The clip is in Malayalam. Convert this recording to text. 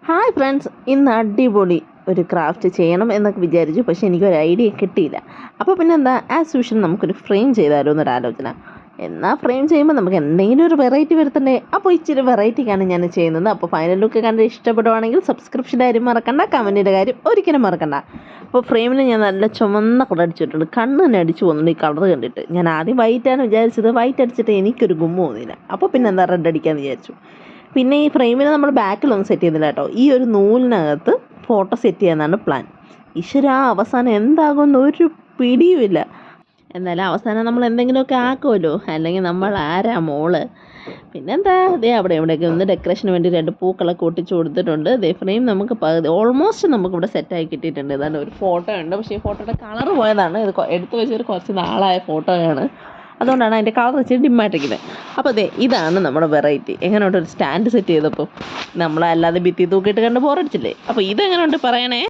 ഹായ് ഫ്രണ്ട്സ്, ഇന്ന് അടിപൊളി ഒരു ക്രാഫ്റ്റ് ചെയ്യണം എന്നൊക്കെ വിചാരിച്ചു. പക്ഷേ എനിക്കൊരു ഐഡിയ കിട്ടിയില്ല. അപ്പോൾ പിന്നെ എന്താ, ആസ് യൂഷ്വൽ നമുക്കൊരു ഫ്രെയിം ചെയ്താലോ എന്നൊരു ആലോചന. എന്നാൽ ഫ്രെയിം ചെയ്യുമ്പോൾ നമുക്ക് എന്തെങ്കിലും ഒരു വെറൈറ്റി വരുത്തണ്ടേ. അപ്പോൾ ഇച്ചിരി വെറൈറ്റിക്കാണ് ഞാൻ ചെയ്യുന്നത്. അപ്പോൾ ഫൈനൽ ലുക്ക് കണ്ട് ഇഷ്ടപ്പെടുവാണെങ്കിൽ സബ്സ്ക്രിപ്ഷൻ്റെ കാര്യം മറക്കണ്ട, കമൻറ്റിൻ്റെ കാര്യം ഒരിക്കലും മറക്കണ്ട. അപ്പോൾ ഫ്രെയിമിന് ഞാൻ നല്ല ചുമന്ന കളർ അടിച്ചിട്ടുണ്ട്. കണ്ണ് തന്നെ അടിച്ചു പോകുന്നുണ്ട് ഈ കളർ കണ്ടിട്ട്. ഞാൻ ആദ്യം വൈറ്റാണ് വിചാരിച്ചത്. വൈറ്റ് അടിച്ചിട്ട് എനിക്കൊരു ഗുമ്മ തോന്നിയില്ല. അപ്പോൾ പിന്നെ എന്താ, റെഡ് അടിക്കാമെന്ന് വിചാരിച്ചു. പിന്നെ ഈ ഫ്രെയിമിന് നമ്മൾ ബാക്കിലൊന്നും സെറ്റ് ചെയ്യുന്നില്ല കേട്ടോ. ഈ ഒരു നൂലിനകത്ത് ഫോട്ടോ സെറ്റ് ചെയ്യാനാണ് പ്ലാൻ. ഈശ്വര, അവസാനം എന്താകുമെന്ന് ഒരു പിടിയുമില്ല. എന്നാലും അവസാനം നമ്മൾ എന്തെങ്കിലുമൊക്കെ ആക്കുമല്ലോ, അല്ലെങ്കിൽ നമ്മൾ ആരാ മോള്. പിന്നെന്താ, ദേ അവിടെ ഇവിടെയൊക്കെ ഒന്ന് ഡെക്കറേഷന് വേണ്ടി 2 പൂക്കളൊക്കെ ഒട്ടിച്ച് കൊടുത്തിട്ടുണ്ട്. ദേ ഫ്രെയിം നമുക്ക് ഓൾമോസ്റ്റ് നമുക്കിവിടെ സെറ്റായി കിട്ടിയിട്ടുണ്ട്. ഇതാണ് ഒരു ഫോട്ടോ ഉണ്ട്, പക്ഷേ ഈ ഫോട്ടോയുടെ കളർ പോയതാണ്. ഇത് എടുത്തു വെച്ചൊരു കുറച്ച് നാളായ ഫോട്ടോയാണ്, അതുകൊണ്ടാണ് അതിൻ്റെ കളർ വെച്ച് ഡിമ്മായിട്ടിരിക്കുന്നത്. അപ്പോൾ അതെ, ഇതാണ് നമ്മുടെ വെറൈറ്റി. എങ്ങനെയുണ്ട് ഒരു സ്റ്റാൻഡ് സെറ്റ് ചെയ്തപ്പോൾ? നമ്മളല്ലാതെ ഭിത്തി തൂക്കിയിട്ട് കണ്ട് ബോറടിച്ചില്ലേ? അപ്പോൾ ഇതെങ്ങനെയുണ്ട് പറയണേ.